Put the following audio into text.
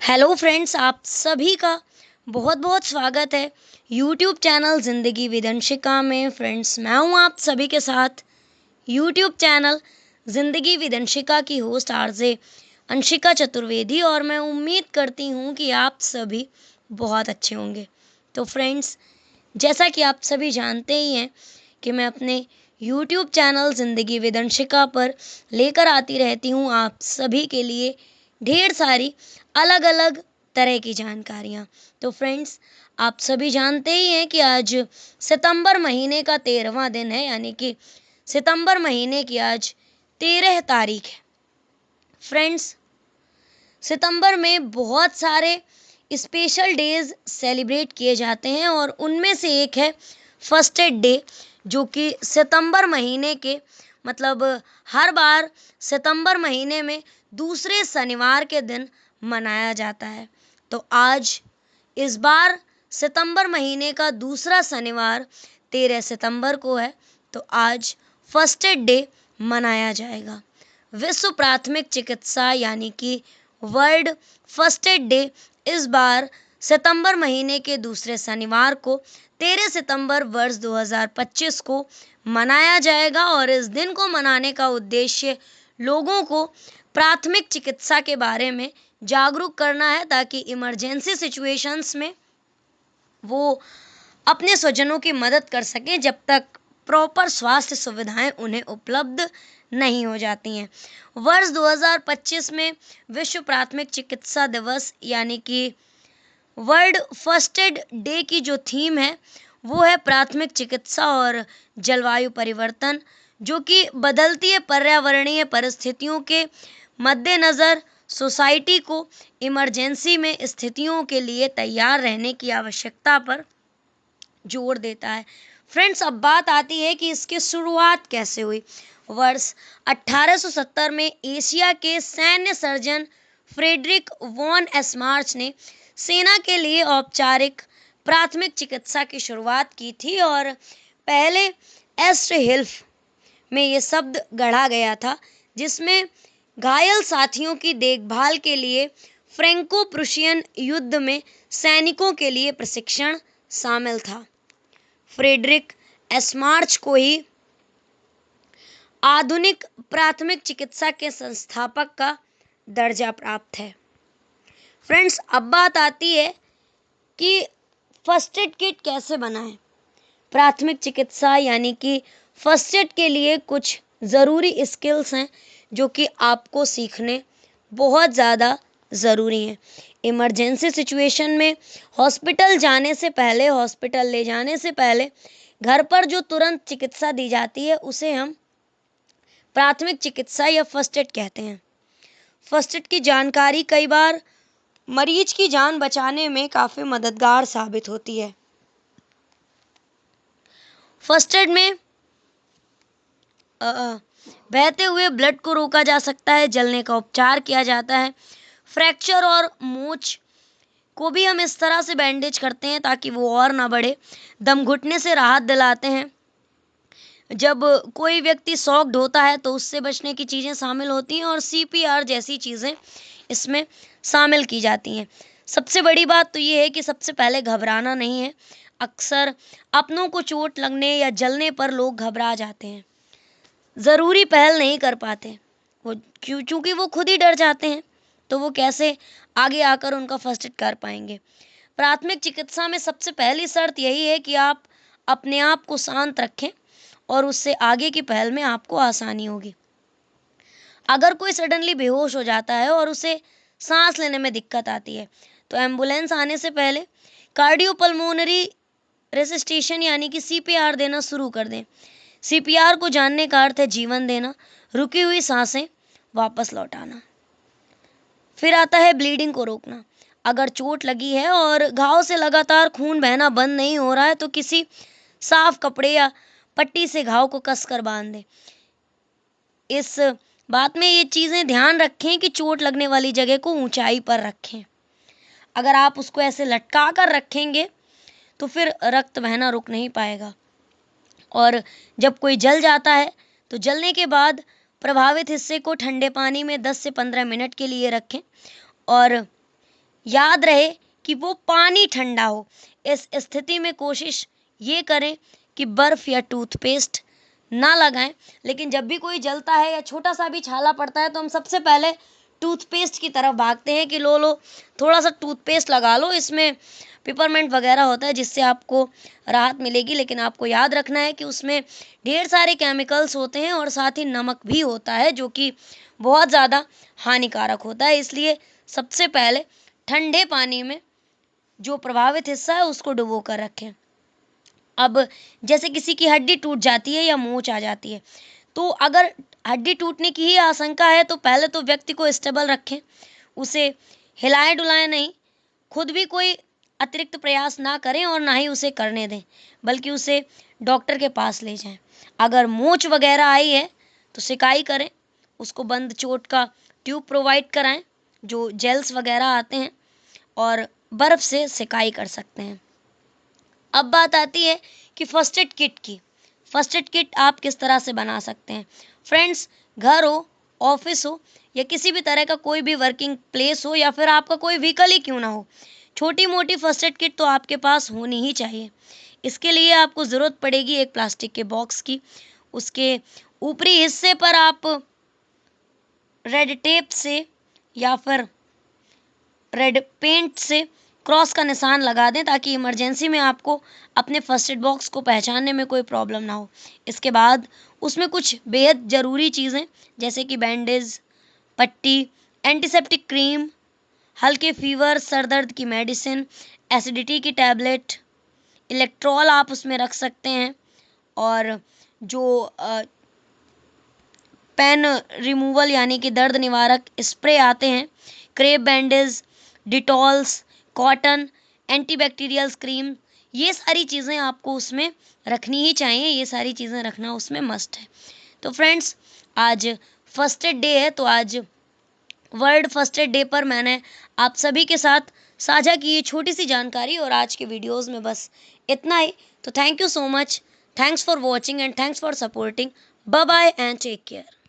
Hello friends, आप सभी का बहुत बहुत स्वागत है यूट्यूब चैनल ज़िंदगी विद अंशिका में। फ्रेंड्स, मैं हूं आप सभी के साथ यूट्यूब चैनल ज़िंदगी विद अंशिका की होस्ट आरजे अंशिका चतुर्वेदी, और मैं उम्मीद करती हूं कि आप सभी बहुत अच्छे होंगे। तो फ्रेंड्स, जैसा कि आप सभी जानते ही हैं कि मैं अपने यूट्यूब चैनल ज़िंदगी विद अंशिका पर लेकर आती रहती हूं आप सभी के लिए ढेर सारी अलग अलग तरह की जानकारियाँ। तो फ्रेंड्स, आप सभी जानते ही हैं कि आज सितंबर महीने का 13वां दिन है, यानी कि सितंबर महीने की आज 13 तारीख है। फ्रेंड्स, सितंबर में बहुत सारे स्पेशल डेज सेलिब्रेट किए जाते हैं और उनमें से एक है फर्स्ट एड डे, जो कि सितंबर महीने के मतलब हर बार सितंबर महीने में दूसरे शनिवार के दिन मनाया जाता है। तो आज इस बार सितंबर महीने का दूसरा शनिवार 13 सितंबर को है, तो आज फर्स्ट एड डे मनाया जाएगा। विश्व प्राथमिक चिकित्सा यानी कि वर्ल्ड फर्स्ट एड डे इस बार सितंबर महीने के दूसरे शनिवार को 13 सितंबर वर्ष 2025 को मनाया जाएगा, और इस दिन को मनाने का उद्देश्य लोगों को प्राथमिक चिकित्सा के बारे में जागरूक करना है, ताकि इमरजेंसी सिचुएशंस में वो अपने स्वजनों की मदद कर सकें जब तक प्रॉपर स्वास्थ्य सुविधाएं उन्हें उपलब्ध नहीं हो जाती हैं। वर्ष 2025 में विश्व प्राथमिक चिकित्सा दिवस यानी कि वर्ल्ड फर्स्ट एड डे की जो थीम है वो है प्राथमिक चिकित्सा और जलवायु परिवर्तन, जो कि बदलती पर्यावरणीय परिस्थितियों के मद्देनज़र सोसाइटी को इमरजेंसी में स्थितियों के लिए तैयार रहने की आवश्यकता पर जोर देता है। फ्रेंड्स, अब बात आती है कि इसकी शुरुआत कैसे हुई। वर्ष 1870 में एशिया के सैन्य सर्जन फ्रेडरिक वॉन एस्मार्च ने सेना के लिए औपचारिक प्राथमिक चिकित्सा की शुरुआत की थी, और पहले एस्ट हिल्फ में ये शब्द गढ़ा गया था, जिसमें घायल साथियों की देखभाल के लिए फ्रैंको प्रुशियन युद्ध में सैनिकों के लिए प्रशिक्षण शामिल था। फ्रेडरिक एस्मार्च को ही आधुनिक प्राथमिक चिकित्सा के संस्थापक का दर्जा प्राप्त है। फ्रेंड्स, अब बात आती है कि फर्स्ट एड किट कैसे बनाएं। प्राथमिक चिकित्सा यानी कि फर्स्ट एड के लिए कुछ ज़रूरी स्किल्स हैं जो कि आपको सीखने बहुत ज़्यादा ज़रूरी हैं। इमरजेंसी सिचुएशन में हॉस्पिटल जाने से पहले, हॉस्पिटल ले जाने से पहले घर पर जो तुरंत चिकित्सा दी जाती है उसे हम प्राथमिक चिकित्सा या फर्स्ट एड कहते हैं। फर्स्ट एड की जानकारी कई बार मरीज की जान बचाने में काफ़ी मददगार साबित होती है। फर्स्ट एड में बहते हुए ब्लड को रोका जा सकता है, जलने का उपचार किया जाता है, फ्रैक्चर और मोच को भी हम इस तरह से बैंडेज करते हैं ताकि वो और ना बढ़े, दम घुटने से राहत दिलाते हैं। जब कोई व्यक्ति शॉक्ड होता है तो उससे बचने की चीज़ें शामिल होती हैं, और सीपीआर जैसी चीज़ें इसमें शामिल की जाती हैं। सबसे बड़ी बात तो ये है कि सबसे पहले घबराना नहीं है। अक्सर अपनों को चोट लगने या जलने पर लोग घबरा जाते हैं, ज़रूरी पहल नहीं कर पाते, वो क्योंकि वो खुद ही डर जाते हैं, तो वो कैसे आगे आकर उनका फर्स्ट एड कर पाएंगे। प्राथमिक चिकित्सा में सबसे पहली शर्त यही है कि आप अपने आप को शांत रखें, और उससे आगे की पहल में आपको आसानी होगी। अगर कोई सडनली बेहोश हो जाता है और उसे सांस लेने में दिक्कत आती है, तो एम्बुलेंस आने से पहले कार्डियोपल्मोनरी रेसिस्टेशन यानी कि सीपीआर देना शुरू कर दें। सीपीआर को जानने का अर्थ है जीवन देना, रुकी हुई सांसें वापस लौटाना। फिर आता है ब्लीडिंग को रोकना। अगर चोट लगी है और घाव से लगातार खून बहना बंद नहीं हो रहा है तो किसी साफ कपड़े या पट्टी से घाव को कसकर बांध दें। इस बात में ये चीज़ें ध्यान रखें कि चोट लगने वाली जगह को ऊंचाई पर रखें। अगर आप उसको ऐसे लटका कर रखेंगे तो फिर रक्त बहना रुक नहीं पाएगा। और जब कोई जल जाता है तो जलने के बाद प्रभावित हिस्से को ठंडे पानी में 10 से 15 मिनट के लिए रखें, और याद रहे कि वो पानी ठंडा हो। इस स्थिति में कोशिश ये करें कि बर्फ़ या टूथपेस्ट ना लगाएं। लेकिन जब भी कोई जलता है या छोटा सा भी छाला पड़ता है तो हम सबसे पहले टूथपेस्ट की तरफ भागते हैं कि लो लो थोड़ा सा टूथपेस्ट लगा लो, इसमें पिपरमेंट वगैरह होता है जिससे आपको राहत मिलेगी। लेकिन आपको याद रखना है कि उसमें ढेर सारे केमिकल्स होते हैं और साथ ही नमक भी होता है जो कि बहुत ज़्यादा हानिकारक होता है। इसलिए सबसे पहले ठंडे पानी में जो प्रभावित हिस्सा है उसको डुबो कर रखें। अब जैसे किसी की हड्डी टूट जाती है या मोच आ जाती है, तो अगर हड्डी टूटने की ही आशंका है तो पहले तो व्यक्ति को स्टेबल रखें, उसे हिलाएं डुलाएं नहीं, खुद भी कोई अतिरिक्त प्रयास ना करें और ना ही उसे करने दें, बल्कि उसे डॉक्टर के पास ले जाएं। अगर मोच वगैरह आई है तो सिकाई करें, उसको बंद चोट का ट्यूब प्रोवाइड कराएं, जो जेल्स वगैरह आते हैं, और बर्फ़ से सिकाई कर सकते हैं। अब बात आती है कि फर्स्ट एड किट की। फर्स्ट एड किट आप किस तरह से बना सकते हैं। फ्रेंड्स, घर हो, ऑफिस हो या किसी भी तरह का कोई भी वर्किंग प्लेस हो या फिर आपका कोई व्हीकल ही क्यों ना हो, छोटी मोटी फर्स्ट एड किट तो आपके पास होनी ही चाहिए। इसके लिए आपको ज़रूरत पड़ेगी एक प्लास्टिक के बॉक्स की। उसके ऊपरी हिस्से पर आप रेड टेप से या फिर रेड पेंट से क्रॉस का निशान लगा दें ताकि इमरजेंसी में आपको अपने फर्स्ट एड बॉक्स को पहचानने में कोई प्रॉब्लम ना हो। इसके बाद उसमें कुछ बेहद ज़रूरी चीज़ें जैसे कि बैंडेज, पट्टी, एंटीसेप्टिक क्रीम, हल्के फीवर सर दर्द की मेडिसिन, एसिडिटी की टैबलेट, इलेक्ट्रॉल आप उसमें रख सकते हैं, और जो पेन रिमूवल यानी कि दर्द निवारक स्प्रे आते हैं, crepe bandage, Dettols, cotton, antibacterial cream, ये सारी चीज़ें आपको उसमें रखनी ही चाहिए। ये सारी चीज़ें रखना उसमें मस्ट है। तो फ्रेंड्स, आज फर्स्ट एड डे है, तो आज वर्ल्ड फर्स्ट एड डे पर मैंने आप सभी के साथ साझा की ये छोटी सी जानकारी, और आज के वीडियोस में बस इतना ही। तो thank you so much, thanks for watching and thanks for supporting. Bye bye and take care.